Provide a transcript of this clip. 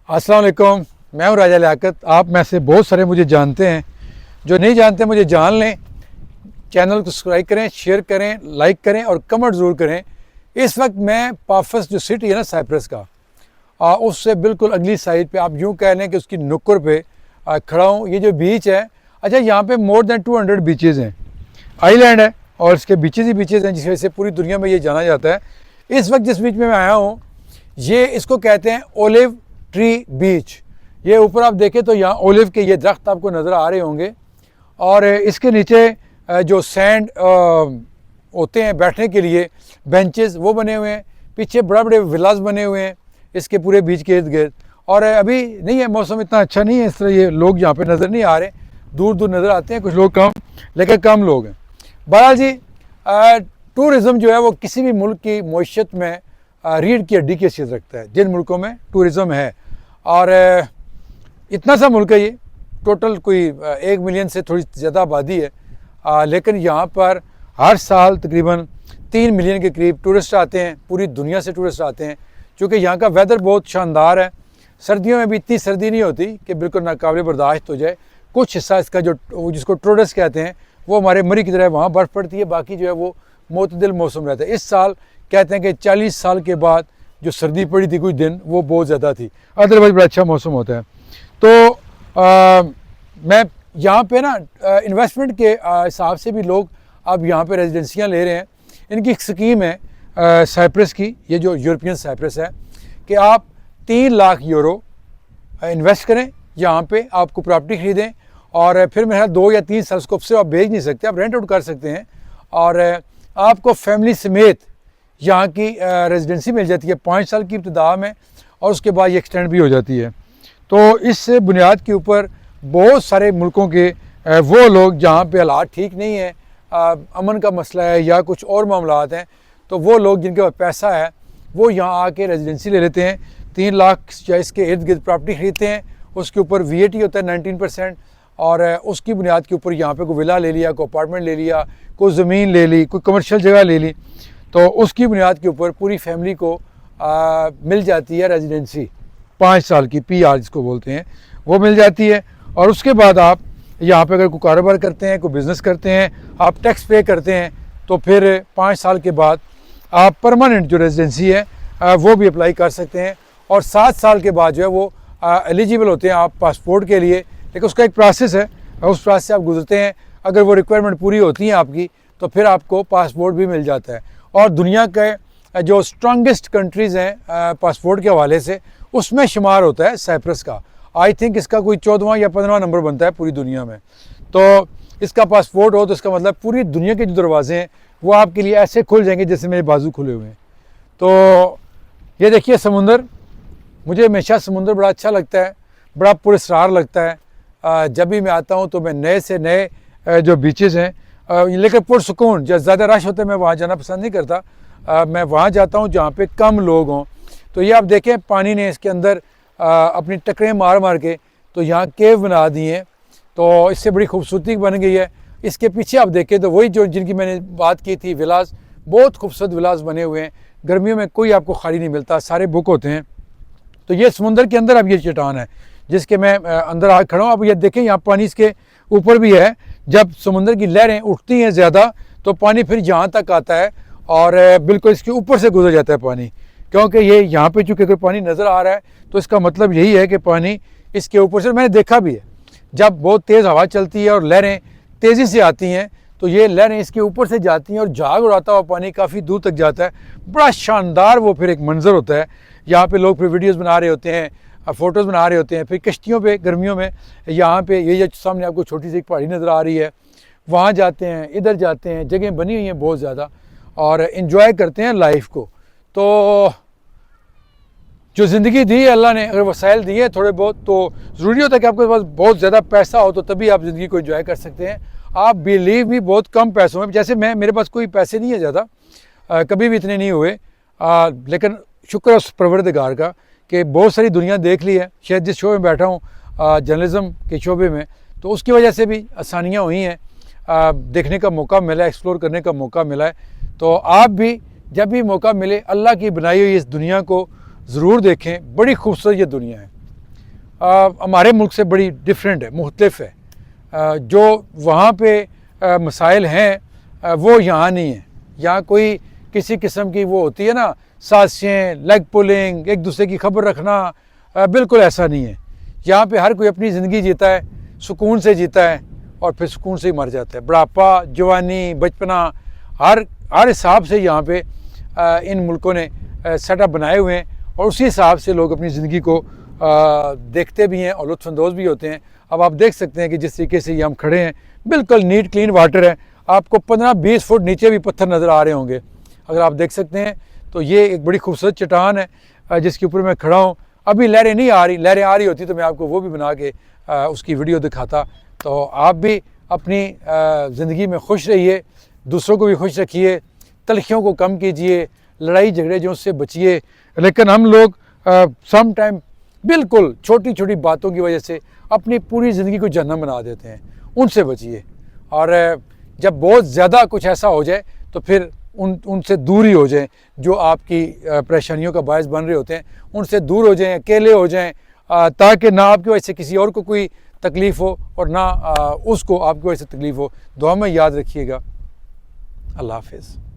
अस्सलाम वालेकुम। मैं हूं राजा लियाकत। आप में से बहुत सारे मुझे जानते हैं, जो नहीं जानते मुझे जान लें। चैनल को सब्सक्राइब करें, शेयर करें, लाइक करें और कमेंट ज़रूर करें। इस वक्त मैं पाफस जो सिटी है ना साइप्रस का, उससे बिल्कुल अगली साइड पे आप यूँ कह लें कि उसकी नुक्कड़ पे खड़ा हूँ। ये जो बीच है, अच्छा यहाँ पे मोर दैन 200 बीचेज़ हैं। आइलैंड है और इसके बीचेज़ ही बीचेज़ हैं, जिस वजह से पूरी दुनिया में ये जाना जाता है। इस वक्त जिस बीच में मैं आया हूँ, ये इसको कहते हैं ओलिव ट्री बीच। ये ऊपर आप देखें तो यहाँ ओलिव के ये दरख्त आपको नज़र आ रहे होंगे और इसके नीचे जो सैंड होते हैं बैठने के लिए बेंचेस, वो बने हुए हैं। पीछे बड़े बड़े विलास बने हुए हैं इसके पूरे बीच के इर्द गिर्द। और अभी नहीं है, मौसम इतना अच्छा नहीं है, इस तरह ये लोग यहाँ पे नज़र नहीं आ रहे। दूर दूर नज़र आते हैं कुछ लोग, कम, लेकिन कम लोग हैं। बहरहाल जी, टूरिज़म जो है वो किसी भी मुल्क की मईशत में रीढ़ की हड्डी की हैसियत रखता है। जिन मुल्कों में टूरिज़म है, और इतना सा मुल्क है ये, टोटल कोई 1 मिलियन से थोड़ी ज़्यादा आबादी है, लेकिन यहाँ पर हर साल तकरीबन 3 मिलियन के करीब टूरिस्ट आते हैं। पूरी दुनिया से टूरिस्ट आते हैं, क्योंकि यहाँ का वेदर बहुत शानदार है। सर्दियों में भी इतनी सर्दी नहीं होती कि बिल्कुल नाकाबिल बर्दाश्त हो जाए। कुछ हिस्सा इसका जो जिसको टोरस कहते हैं, वो हमारे मरी की तरह वहाँ बर्फ़ पड़ती है, बाकी जो है वो मोतदिल मौसम रहता है। इस साल कहते हैं कि 40 साल के बाद जो सर्दी पड़ी थी कुछ दिन, वो बहुत ज़्यादा थी, अदरवाइज बड़ा अच्छा मौसम होता है। तो मैं यहाँ पे ना इन्वेस्टमेंट के हिसाब से भी लोग अब यहाँ पे रेजिडेंसियाँ ले रहे हैं। इनकी एक स्कीम है साइप्रस की, ये जो यूरोपियन साइप्रस है, कि आप 3 लाख यूरो इन्वेस्ट करें यहाँ पे, आपको प्रॉपर्टी ख़रीदें और फिर मेरा 2 या 3 साल उसको से आप बेच नहीं सकते, आप रेंट आउट कर सकते हैं और आपको फैमिली समेत यहाँ की रेजिडेंसी मिल जाती है 5 साल की इब्तिदा में, और उसके बाद ये एक्सटेंड भी हो जाती है। तो इस बुनियाद के ऊपर बहुत सारे मुल्कों के वो लोग जहाँ पे हालात ठीक नहीं है, अमन का मसला है या कुछ और मामलात हैं, तो वो लोग जिनके पास पैसा है वो यहाँ आके रेजिडेंसी ले लेते हैं। 3 लाख या इसके इर्द गिर्द प्रॉपर्टी ख़रीदते हैं, उसके ऊपर VAT होता है 19%, और उसकी बुनियाद के ऊपर यहाँ पे कोई विला ले लिया, कोई अपार्टमेंट ले लिया, कोई ज़मीन ले ली, कोई कमर्शियल जगह ले ली, तो उसकी बुनियाद के ऊपर पूरी फैमिली को मिल जाती है रेजिडेंसी। 5 साल की PR जिसको बोलते हैं, वो मिल जाती है। और उसके बाद आप यहाँ पे अगर कोई कारोबार करते हैं, कोई बिज़नेस करते हैं, आप टैक्स पे करते हैं, तो फिर 5 साल के बाद आप परमानेंट जो रेजिडेंसी है वो भी अप्लाई कर सकते हैं। और 7 साल के बाद जो है वो एलिजिबल होते हैं आप पासपोर्ट के लिए, लेकिन उसका एक प्रोसेस है, उस प्रोसेस से आप गुजरते हैं। अगर वो रिक्वायरमेंट पूरी होती है आपकी, तो फिर आपको पासपोर्ट भी मिल जाता है। और दुनिया के जो स्ट्रॉन्गेस्ट कंट्रीज़ हैं पासपोर्ट के हवाले से, उसमें शुमार होता है साइप्रस का। आई थिंक इसका कोई 14वां या 15वां नंबर बनता है पूरी दुनिया में। तो इसका पासपोर्ट हो तो इसका मतलब पूरी दुनिया के जो दरवाजे हैं वो आपके लिए ऐसे खुल जाएंगे जैसे मेरे बाजू खुले हुए हैं। तो ये देखिए समुंदर, मुझे हमेशा समुंदर बड़ा अच्छा लगता है, बड़ा पुरस्कार लगता है। जब भी मैं आता हूँ तो मैं नए से नए जो बीचेज़ हैं, लेकिन पुरसुकून, जब ज़्यादा रश होता है मैं वहाँ जाना पसंद नहीं करता। मैं वहाँ जाता हूँ जहाँ पे कम लोग हों। तो ये आप देखें, पानी ने इसके अंदर अपनी टकरें मार मार के तो यहाँ केव बना दी हैं, तो इससे बड़ी खूबसूरती बन गई है। इसके पीछे आप देखें तो वही जो जिनकी मैंने बात की थी, विलास, बहुत खूबसूरत विलास बने हुए हैं। गर्मियों में कोई आपको खाली नहीं मिलता, सारे बुक होते हैं। तो ये समुंदर के अंदर अब ये चट्टान है जिसके मैं अंदर आ खड़ा हूँ। अब ये देखें, यहाँ पानी इसके ऊपर भी है। जब समुंदर की लहरें उठती हैं ज़्यादा तो पानी फिर यहाँ तक आता है और बिल्कुल इसके ऊपर से गुजर जाता है पानी, क्योंकि ये यहाँ पे चूँकि कोई पानी नज़र आ रहा है तो इसका मतलब यही है कि पानी इसके ऊपर से, मैंने देखा भी है, जब बहुत तेज़ हवा चलती है और लहरें तेज़ी से आती हैं तो ये लहरें इसके ऊपर से जाती हैं और झाग उड़ाता हुआ पानी काफ़ी दूर तक जाता है। बड़ा शानदार वो फिर एक मंज़र होता है। यहाँ पे लोग फिर वीडियोज़ बना रहे होते हैं, फ़ोटोज़ बना रहे होते हैं। फिर कश्तियों पे गर्मियों में यहाँ पे ये जो सामने आपको छोटी सी एक पहाड़ी नज़र आ रही है, वहाँ जाते हैं, इधर जाते हैं, जगह बनी हुई हैं बहुत ज़्यादा, और इन्जॉय करते हैं लाइफ को। तो जो ज़िंदगी दी है अल्लाह ने, अगर वसाइल दिए हैं थोड़े बहुत, तो ज़रूरी होता है कि आपके पास बहुत ज़्यादा पैसा हो तो तभी आप ज़िंदगी को एंजॉय कर सकते हैं। आप बिलीव भी बहुत कम पैसों में, जैसे मेरे पास कोई पैसे नहीं है ज़्यादा, कभी भी इतने नहीं हुए, लेकिन शुक्र है उस परवरदिगार का कि बहुत सारी दुनिया देख ली है। शायद जिस शो में बैठा हूँ जर्नलिज़म के शोबे में, तो उसकी वजह से भी आसानियाँ हुई हैं, देखने का मौका मिला है, एक्सप्लोर करने का मौका मिला है। तो आप भी जब भी मौका मिले अल्लाह की बनाई हुई इस दुनिया को ज़रूर देखें, बड़ी खूबसूरत ये दुनिया है। हमारे मुल्क से बड़ी डिफरेंट है, मुख्तलिफ है। जो वहाँ पे मसाइल हैं वो यहाँ नहीं है। यहाँ कोई किसी किस्म की वो होती है ना, साजिशें, लेग पुलिंग, एक दूसरे की खबर रखना, बिल्कुल ऐसा नहीं है। यहाँ पे हर कोई अपनी ज़िंदगी जीता है, सुकून से जीता है और फिर सुकून से ही मर जाता है। बुढ़ापा, जवानी, बचपना, हर हिसाब से यहाँ पे इन मुल्कों ने सेटअप बनाए हुए हैं और उसी हिसाब से लोग अपनी ज़िंदगी को देखते भी हैं और लुत्फ़अंदोज़ भी होते हैं। अब आप देख सकते हैं कि जिस तरीके से ये हम खड़े हैं, बिल्कुल नीट क्लीन वाटर है। आपको 15-20 फुट नीचे भी पत्थर नज़र आ रहे होंगे, अगर आप देख सकते हैं। तो ये एक बड़ी खूबसूरत चट्टान है जिसके ऊपर मैं खड़ा हूँ। अभी लहरें नहीं आ रही, लहरें आ रही होती तो मैं आपको वो भी बना के उसकी वीडियो दिखाता। तो आप भी अपनी ज़िंदगी में खुश रहिए, दूसरों को भी खुश रखिए, तलखियों को कम कीजिए, लड़ाई झगड़े जो उससे बचिए। लेकिन हम लोग सम टाइम बिल्कुल छोटी छोटी बातों की वजह से अपनी पूरी ज़िंदगी को जहन्नम बना देते हैं, उनसे बचिए। और जब बहुत ज़्यादा कुछ ऐसा हो जाए तो फिर उनसे दूर ही हो जाएं, जो आपकी परेशानियों का बायस बन रहे होते हैं, उनसे दूर हो जाएं, अकेले हो जाएं, ताकि ना आपकी वजह से किसी और को कोई तकलीफ़ हो और ना उसको आपकी वजह से तकलीफ़ हो। दुआ में याद रखिएगा। अल्लाह हाफ़िज़।